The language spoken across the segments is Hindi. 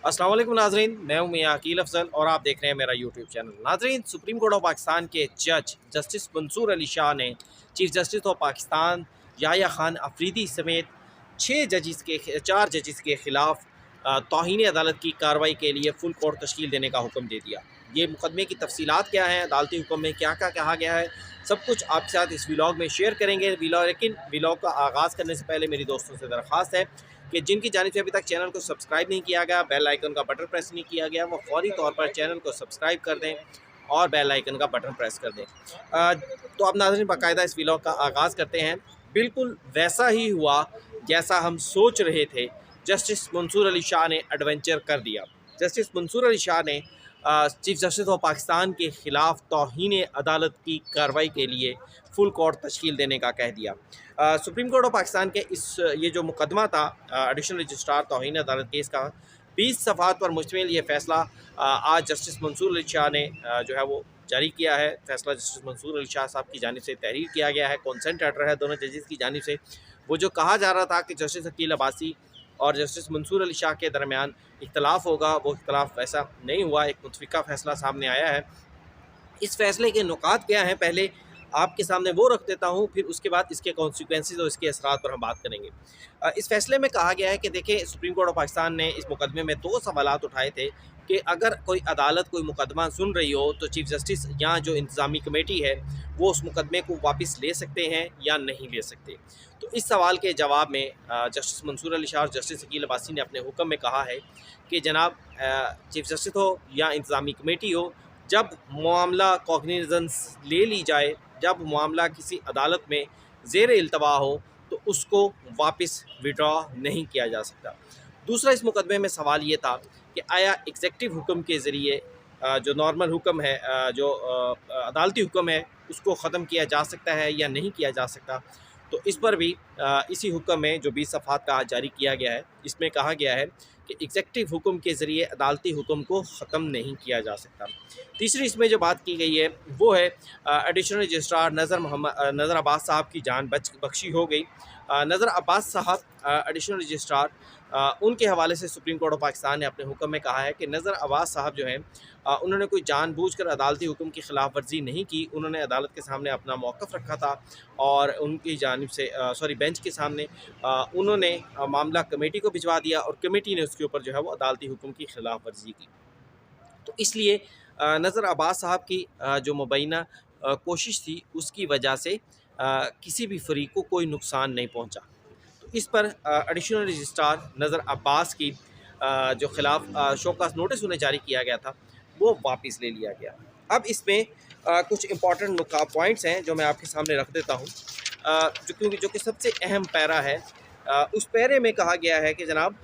अस्सलाम वालेकुम नाजरीन, मैं हूं मियां अकील अफजल और आप देख रहे हैं मेरा यूट्यूब चैनल। नाजरीन, सुप्रीम कोर्ट ऑफ पाकिस्तान के जज जस्टिस मंसूर अली शाह ने chief justice of Pakistan Yahya Khan Afridi समेत चार जजिस के खिलाफ तौहीन अदालत की कार्रवाई के लिए फुल कोर्ट तश्कील देने का हुक्म दे दिया। ये मुकदमे की तफसीलात क्या हैं, अदालती हुक्म में क्या क्या कहा गया है, सब कुछ आपके साथ इस व्लॉग में शेयर करेंगे। लेकिन व्लॉग का आगाज़ करने से पहले मेरी दोस्तों से दरख्वास्त है कि जिनकी जानिब से अभी तक चैनल को सब्सक्राइब नहीं किया गया, बेल आइकन का बटन प्रेस नहीं किया गया, वो फौरी तौर पर चैनल को सब्सक्राइब कर दें और बेल आइकन का बटन प्रेस कर दें। तो अब नाज़रीन, बाकायदा इस व्लॉग का आगाज़ करते हैं। बिल्कुल वैसा ही हुआ जैसा हम सोच रहे थे। जस्टिस मंसूर अली शाह ने एडवेंचर कर दिया। जस्टिस मंसूर अली शाह ने चीफ जस्टिस ऑफ पाकिस्तान के ख़िलाफ़ तौहीन अदालत की कार्रवाई के लिए फुल कोर्ट तश्कील देने का कह दिया। सुप्रीम कोर्ट ऑफ पाकिस्तान के ये जो मुकदमा था एडिशनल रजिस्ट्रार तौहीन अदालत केस का, 20 सफ़ात पर मुश्तमिल ये फ़ैसला आज जस्टिस मंसूर अली शाह ने जो है वो जारी किया है। फ़ैसला जस्टिस मंसूर अली शाह साहब की जानिब से तहरीर किया गया है, कॉन्सेंट लेटर है दोनों जजेस की जानिब से। वो जो कहा जा रहा था कि जस्टिस अकील अब्बासी और जस्टिस मंसूर अली शाह के दरमियान इख्तलाफ होगा, वो इख्तलाफ वैसा नहीं हुआ। एक मुतफ़िका फ़ैसला सामने आया है। इस फ़ैसले के नुकात क्या हैं, पहले आपके सामने वो रख देता हूँ, फिर उसके बाद इसके कॉन्सिक्वेंसेस और इसके असरात पर हम बात करेंगे। इस फ़ैसले में कहा गया है कि देखिए, सुप्रीम कोर्ट ऑफ पाकिस्तान ने इस मुकदमे में 2 सवालात उठाए थे कि अगर कोई अदालत कोई मुकदमा सुन रही हो तो चीफ जस्टिस या जो इंतज़ामी कमेटी है वो उस मुकदमे को वापस ले सकते हैं या नहीं ले सकते। तो इस सवाल के जवाब में जस्टिस मंसूर अली शाह और जस्टिस अकील अब्बासी ने अपने हुक्म में कहा है कि जनाब, चीफ जस्टिस हो या इंतज़ामी कमेटी हो, जब मामला कॉग्निजेंस ले ली जाए, जब मामला किसी अदालत में ज़ेर इल्तवा हो, तो उसको वापस विड्रॉ नहीं किया जा सकता। दूसरा इस मुकदमे में सवाल ये था कि आया एग्जेक्टिव हुक्म के ज़रिए जो नॉर्मल हुक्म है, जो अदालती हुक्म है, उसको ख़त्म किया जा सकता है या नहीं किया जा सकता। तो इस पर भी इसी हुक्म में जो 20 सफ़ात का आज जारी किया गया है, इसमें कहा गया है कि एग्जेक्टिव हुक्म के ज़रिए अदालती हुक्म को ख़त्म नहीं किया जा सकता। तीसरी इसमें जो बात की गई है वो है एडिशनल रजिस्ट्रार नज़र अब्बास साहब की जान बख्शी हो गई। नज़र अब्बास साहब एडिशनल रजिस्ट्रार, उनके हवाले से सुप्रीम कोर्ट ऑफ पाकिस्तान ने अपने हुक्म में कहा है कि नज़र अब्बास साहब जो हैं, उन्होंने कोई जानबूझकर अदालती हुक्म की खिलाफ वर्जी नहीं की। उन्होंने अदालत के सामने अपना मौक़िफ़ रखा था और उनकी जानिब से बेंच के सामने उन्होंने मामला कमेटी को भिजवा दिया और कमेटी ने उसके ऊपर जो है वो अदालती हुक्म की खिलाफ वर्जी की। तो इसलिए नज़र अब्बास साहब की जो मुबैना कोशिश थी, उसकी वजह से किसी भी फ़रीक़ को कोई नुकसान नहीं पहुँचा। तो इस पर एडिशनल रजिस्ट्रार नज़र अब्बास की जो खिलाफ शोकास नोटिस उन्हें जारी किया गया था, वो वापस ले लिया गया। अब इसमें कुछ इंपॉर्टेंट पॉइंट्स हैं जो मैं आपके सामने रख देता हूँ, जो कि सबसे अहम पैरा है। उस पैरे में कहा गया है कि जनाब,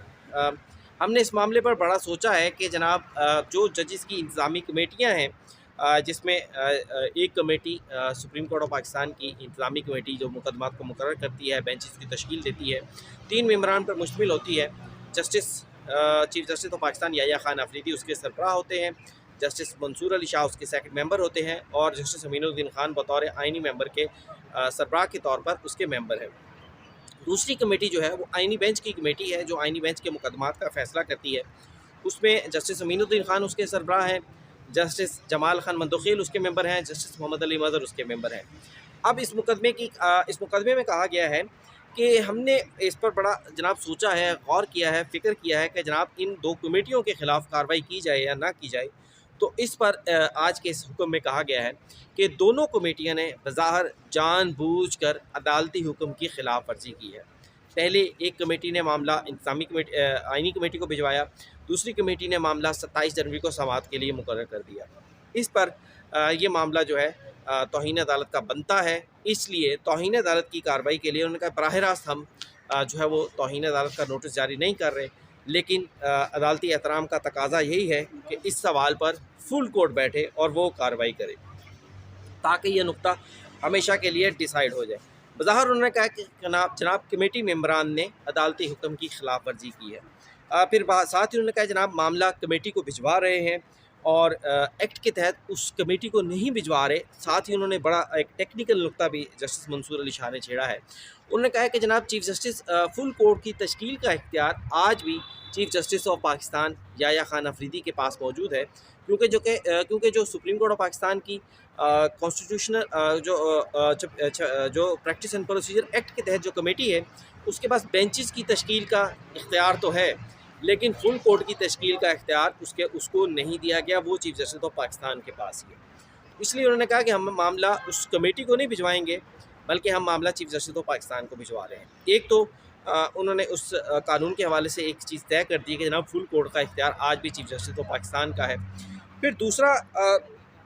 हमने इस मामले पर बड़ा सोचा है कि जनाब, जो जजेस की इंतज़ामी कमेटियाँ हैं, जिसमें एक committee supreme court of Pakistan की इंतज़ामी कमेटी जो मुकदमात को मुकर्रर करती है, बेंचेस की तश्कील देती है, 3 मेंबरान पर मुश्तमिल होती है। Chief justice of Pakistan Yahya Khan Afridi उसके सरबराह होते हैं, जस्टिस मंसूर अली शाह उसके सेकंड मेंबर होते हैं और जस्टिस अमीनुद्दीन खान बतौर आइनी मेंबर के सरबराह के तौर पर उसके मेंबर हैं। दूसरी कमेटी जो है वो आइनी बेंच की कमेटी है, जो आइनी बेंच के मुकदमात का फ़ैसला करती है। उसमें जस्टिस अमीनुद्दीन खान उसके सरबराह हैं, जस्टिस जमाल खान मंदोखिल उसके मेंबर हैं, जस्टिस मोहम्मद अली मज़हर उसके मेंबर हैं। अब इस मुकदमे में कहा गया है कि हमने इस पर बड़ा जनाब सोचा है, गौर किया है, फ़िक्र किया है कि जनाब इन 2 कमेटियों के ख़िलाफ़ कार्रवाई की जाए या ना की जाए। तो इस पर आज के इस हुक्म में कहा गया है कि दोनों कमेटियाँ ने बज़ाहिर जानबूझकर अदालती हुक्म की खिलाफ वर्जी की है। पहले एक कमेटी ने मामला आइनी कमेटी को भिजवाया, दूसरी कमेटी ने मामला 27 जनवरी को समाअत के लिए मुकर्रर कर दिया। इस पर ये मामला जो है तौहीन अदालत का बनता है, इसलिए तौहीन अदालत की कार्रवाई के लिए उन्होंने कहा बराह रास्त हम जो है वो तौहीन अदालत का नोटिस जारी नहीं कर रहे, लेकिन अदालती एहतराम का तकाजा यही है कि इस सवाल पर फुल कोर्ट बैठे और वो कार्रवाई करे ताकि ये नुक्ता हमेशा के लिए डिसाइड हो जाए। बज़ाहिर उन्होंने कहा कि जनाब कमेटी मेंबरान ने अदालती हुक्म की खिलाफ वर्जी की है। फिर साथ ही उन्होंने कहा जनाब मामला कमेटी को भिजवा रहे हैं और एक्ट के तहत उस कमेटी को नहीं भिजवा रहे। साथ ही उन्होंने बड़ा एक टेक्निकल नुक्ता भी जस्टिस मंसूर अली शाह ने छेड़ा है। उन्होंने कहा है कि जनाब चीफ जस्टिस फुल कोर्ट की तश्कील का इख्तियार आज भी chief justice of Pakistan Yahya Khan Afridi के पास मौजूद है, क्योंकि जो सुप्रीम कोर्ट ऑफ पाकिस्तान की कॉन्स्टिट्यूशनल जो प्रैक्टिस एंड प्रोसीजर एक्ट के तहत जो कमेटी है, उसके पास बेंचेस की तश्कील का इख्तियार तो है, लेकिन फुल कोर्ट की तश्कील का इख्तियार उसको नहीं दिया गया, वो चीफ जस्टिस ऑफ पाकिस्तान के पास ही है। इसलिए उन्होंने कहा कि हम मामला उस कमेटी को नहीं भिजवाएंगे, बल्कि हम मामला चीफ जस्टिस ऑफ पाकिस्तान को भिजवा रहे हैं। एक तो उन्होंने उस कानून के हवाले से एक चीज़ तय कर दी कि जनाब फुल कोर्ट का इख्तियार आज भी चीफ जस्टिस ऑफ पाकिस्तान का है। फिर दूसरा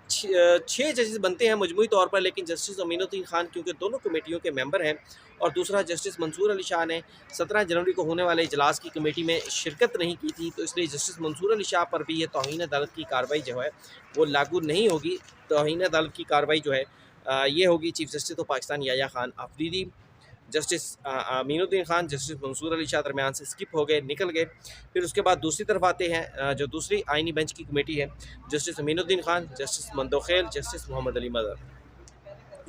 6 जजेस बनते हैं मजमूई तौर पर, लेकिन जस्टिस अमीनुद्दीन खान क्योंकि दोनों कमेटियों के मेंबर हैं, और दूसरा जस्टिस मंसूर अली शाह ने 17 जनवरी को होने वाले इजलास की कमेटी में शिरकत नहीं की थी, तो इसलिए जस्टिस मंसूर अली शाह पर भी ये तौहीन अदालत की कार्रवाई जो है वो लागू नहीं होगी। तौहीन अदालत की कार्रवाई जो है ये होगी chief justice of Pakistan Yahya Khan Afridi, justice Aminuddin Khan, justice Mansoor Ali Shah दरमियान से स्किप हो गए, निकल गए। फिर उसके बाद दूसरी तरफ आते हैं जो दूसरी आइनी बेंच की कमेटी है, justice Aminuddin Khan, justice Mandokhail, justice Mohammad Ali Mazhar.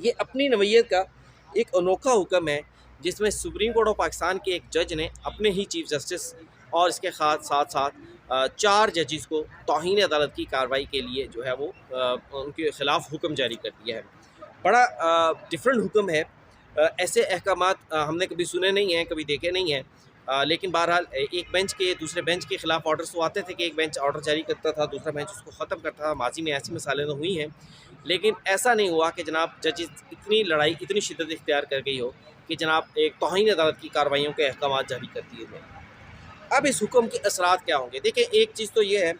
ये अपनी नवैयत का एक अनोखा हुक्म है, जिसमें सुप्रीम कोर्ट ऑफ पाकिस्तान के एक जज ने अपने ही चीफ जस्टिस और इसके साथ साथ 4 जजेस को तौहीन अदालत की कार्रवाई के लिए जो है वो उनके ख़िलाफ़ हुक्म जारी कर दिया है। बड़ा डिफरेंट हुक्म है। ऐसे अहकामात हमने कभी सुने नहीं हैं, कभी देखे नहीं हैं, लेकिन बहरहाल एक बेंच के दूसरे बेंच के ख़िलाफ़ ऑर्डर्स तो आते थे कि एक बेंच ऑर्डर जारी करता था, दूसरा बेंच उसको ख़त्म करता था। माजी में ऐसी मिसालें तो हुई हैं, लेकिन ऐसा नहीं हुआ कि जनाब जजेस इतनी लड़ाई, इतनी शिद्दत इख्तियार कर गई हो कि जनाब एक तौहीन अदालत की कार्रवाइयों के अहकामात जारी कर दिए गए। अब इस हुक्म के असरात क्या होंगे? देखिए, एक चीज़ तो ये है,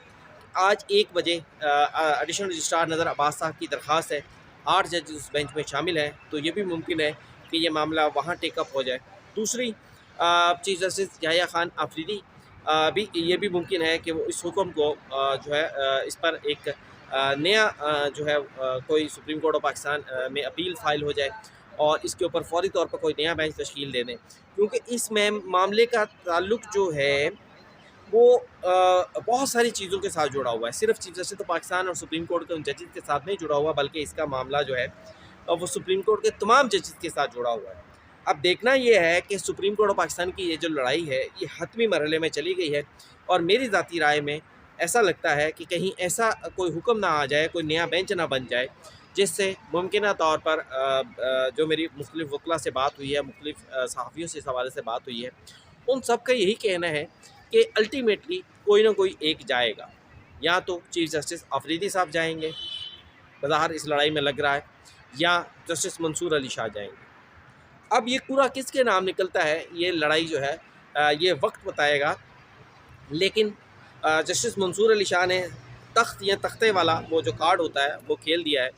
आज 1 बजे एडिशनल रजिस्ट्रार नज़र अब्बास साहब की दरख्वास्त है, 8 जज उस बेंच में शामिल हैं, तो ये भी मुमकिन है कि ये मामला वहाँ टेकअप हो जाए। दूसरी, चीफ जस्टिस याह्या खान अफरीदी भी ये भी मुमकिन है कि वो इस हुक्म को जो है इस पर एक नया जो है कोई सुप्रीम कोर्ट ऑफ पाकिस्तान में अपील फ़ाइल हो जाए और इसके ऊपर फौरी तौर पर कोई नया बेंच तश्कील दे दें, क्योंकि इस मामले का ताल्लुक जो है वो बहुत सारी चीज़ों के साथ जुड़ा हुआ है। सिर्फ चीफ जस्टिस ऑफ पाकिस्तान और सुप्रीम कोर्ट के उन जजेस के साथ नहीं जुड़ा हुआ, बल्कि इसका मामला जो है वो सुप्रीम कोर्ट के तमाम जजेस के साथ जुड़ा हुआ है। अब देखना ये है कि सुप्रीम कोर्ट ऑफ पाकिस्तान की ये जो लड़ाई है, ये हतमी मरहले में चली गई है, और मेरी ज़ाती राय में ऐसा लगता है कि कहीं ऐसा कोई हुक्म ना आ जाए, कोई नया बेंच ना बन जाए, जिससे मुमकिन तौर पर जो मेरी मुख्तलिफ़ वकला से बात हुई है, मुख्तलिफ़ सहाफ़ियों से इस हवाले से बात हुई है, उन सब का यही कहना है कि अल्टीमेटली कोई ना कोई एक जाएगा। या तो चीफ जस्टिस अफरीदी साहब जाएंगे, बज़ाहिर इस लड़ाई में लग रहा है, या जस्टिस मंसूर अली शाह जाएंगे। अब ये पूरा किसके नाम निकलता है, ये लड़ाई जो है ये वक्त बताएगा, लेकिन जस्टिस मंसूर अली शाह ने तख्त या तख्ते वाला वो जो कार्ड होता है वो खेल दिया है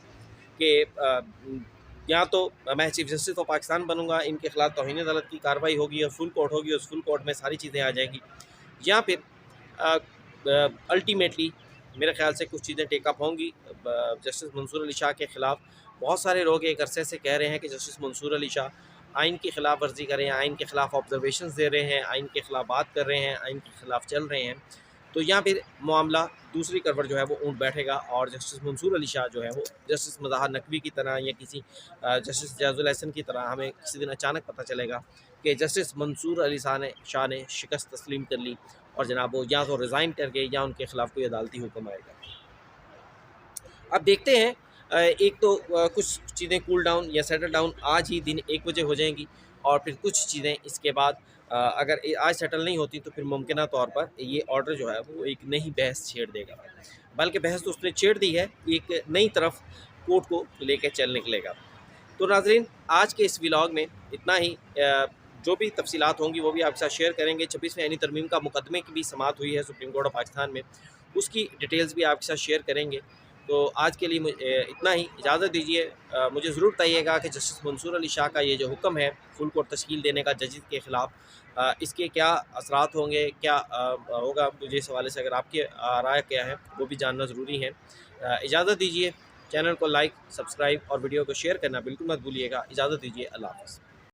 कि या तो मैं चीफ जस्टिस ऑफ पाकिस्तान बनूंगा, इनके खिलाफ तौहीन अदालत की कार्रवाई होगी और फुल कोर्ट होगी, उस फुल कोर्ट में सारी चीज़ें आ जाएंगी, या फिर अल्टीमेटली मेरे ख्याल से कुछ चीज़ें टेकअप होंगी जस्टिस मंसूर अली शाह के ख़िलाफ़। बहुत सारे लोग एक अरसे से कह रहे हैं कि जस्टिस मंसूर अली शाह आइन की खिलाफ वर्जी कर रहे हैं, आइन के ख़िलाफ़ ऑब्जर्वेशन दे रहे हैं, आइन के ख़िलाफ़ बात कर रहे हैं, आइन के ख़िलाफ़ चल रहे हैं, तो यहाँ फिर मामला दूसरी करवट जो है वो ऊँट बैठेगा, और जस्टिस मंसूर अली शाह जो है वो जस्टिस मज़ाहर नकवी की तरह या किसी जस्टिस जाजुल एहसन की तरह हमें किसी दिन अचानक पता चलेगा कि जस्टिस मंसूर अली शाह ने शिकस्त तस्लीम कर ली, और जनाब वो या तो रिज़ाइन करके या उनके ख़िलाफ़ कोई अदालती हुक्म आएगा। अब देखते हैं, एक तो कुछ चीज़ें कूल डाउन या सेटल डाउन आज ही दिन 1 बजे हो जाएंगी, और फिर कुछ चीज़ें इसके बाद अगर आज सेटल नहीं होती तो फिर मुमकिन तौर पर ये ऑर्डर जो है वो एक नई बहस छेड़ देगा, बल्कि बहस तो उसने छेड़ दी है, एक नई तरफ कोर्ट को लेकर चल निकलेगा। तो नाज़रीन, आज के इस व्लॉग में इतना ही। जो भी तफसीलात होंगी वो भी आपके साथ शेयर करेंगे। 26वें आईनी तरमीम का मुकदमे की भी समाअत हुई है सुप्रीम कोर्ट ऑफ पाकिस्तान में, उसकी डिटेल्स भी आपके साथ शेयर करेंगे। तो आज के लिए इतना ही, इजाज़त दीजिए। मुझे ज़रूर बताइएगा कि जस्टिस मंसूर अली शाह का ये जो हुक्म है फुल कोर्ट तश्कील देने का जजेस के ख़िलाफ़, इसके क्या असरात होंगे, क्या होगा, मुझे इस हवाले से अगर आपकी राय क्या है वो भी जानना ज़रूरी है। इजाज़त दीजिए। चैनल को लाइक, सब्सक्राइब और वीडियो को शेयर करना बिल्कुल मत भूलिएगा। इजाज़त दीजिए। अल्लाह हाफ़िज़।